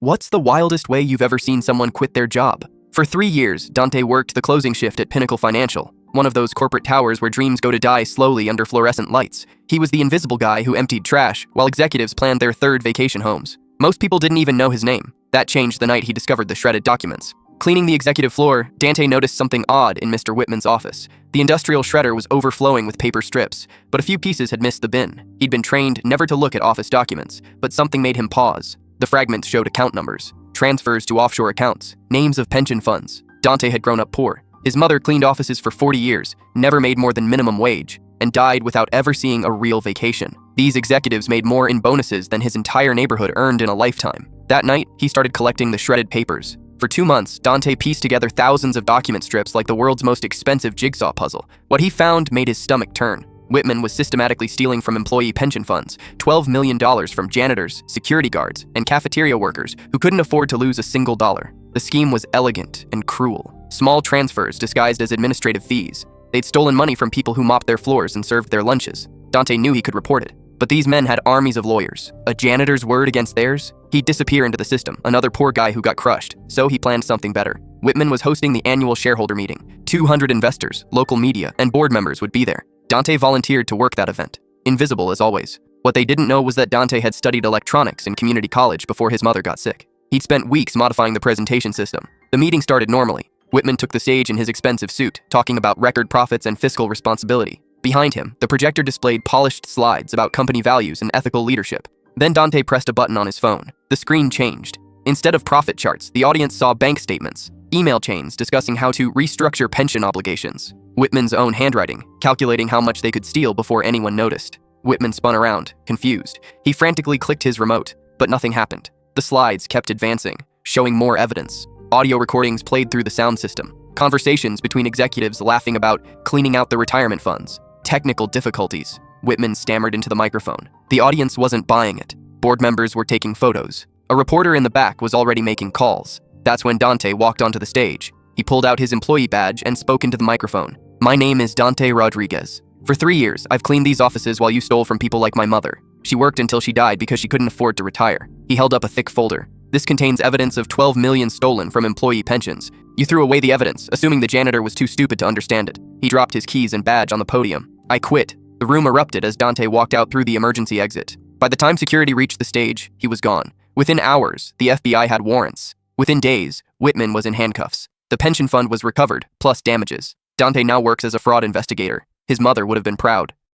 What's the wildest way you've ever seen someone quit their job? For 3 years, Dante worked the closing shift at Pinnacle Financial, one of those corporate towers where dreams go to die slowly under fluorescent lights. He was the invisible guy who emptied trash while executives planned their third vacation homes. Most people didn't even know his name. That changed the night he discovered the shredded documents. Cleaning the executive floor, Dante noticed something odd in Mr. Whitman's office. The industrial shredder was overflowing with paper strips, but a few pieces had missed the bin. He'd been trained never to look at office documents, but something made him pause. The fragments showed account numbers, transfers to offshore accounts, names of pension funds. Dante had grown up poor. His mother cleaned offices for 40 years, never made more than minimum wage, and died without ever seeing a real vacation. These executives made more in bonuses than his entire neighborhood earned in a lifetime. That night, he started collecting the shredded papers. For 2 months, Dante pieced together thousands of document strips like the world's most expensive jigsaw puzzle. What he found made his stomach turn. Whitman was systematically stealing from employee pension funds, $12 million from janitors, security guards, and cafeteria workers who couldn't afford to lose a single dollar. The scheme was elegant and cruel. Small transfers disguised as administrative fees. They'd stolen money from people who mopped their floors and served their lunches. Dante knew he could report it. But these men had armies of lawyers. A janitor's word against theirs? He'd disappear into the system, another poor guy who got crushed. So he planned something better. Whitman was hosting the annual shareholder meeting. 200 investors, local media, and board members would be there. Dante volunteered to work that event, invisible as always. What they didn't know was that Dante had studied electronics in community college before his mother got sick. He'd spent weeks modifying the presentation system. The meeting started normally. Whitman took the stage in his expensive suit, talking about record profits and fiscal responsibility. Behind him, the projector displayed polished slides about company values and ethical leadership. Then Dante pressed a button on his phone. The screen changed. Instead of profit charts, the audience saw bank statements, email chains discussing how to restructure pension obligations. Whitman's own handwriting, calculating how much they could steal before anyone noticed. Whitman spun around, confused. He frantically clicked his remote, but nothing happened. The slides kept advancing, showing more evidence. Audio recordings played through the sound system. Conversations between executives laughing about cleaning out the retirement funds. Technical difficulties. Whitman stammered into the microphone. The audience wasn't buying it. Board members were taking photos. A reporter in the back was already making calls. That's when Dante walked onto the stage. He pulled out his employee badge and spoke into the microphone. "My name is Dante Rodriguez. For 3 years, I've cleaned these offices while you stole from people like my mother. She worked until she died because she couldn't afford to retire." He held up a thick folder. "This contains evidence of 12 million stolen from employee pensions. You threw away the evidence, assuming the janitor was too stupid to understand it." He dropped his keys and badge on the podium. "I quit." The room erupted as Dante walked out through the emergency exit. By the time security reached the stage, he was gone. Within hours, the FBI had warrants. Within days, Whitman was in handcuffs. The pension fund was recovered, plus damages. Dante now works as a fraud investigator. His mother would have been proud.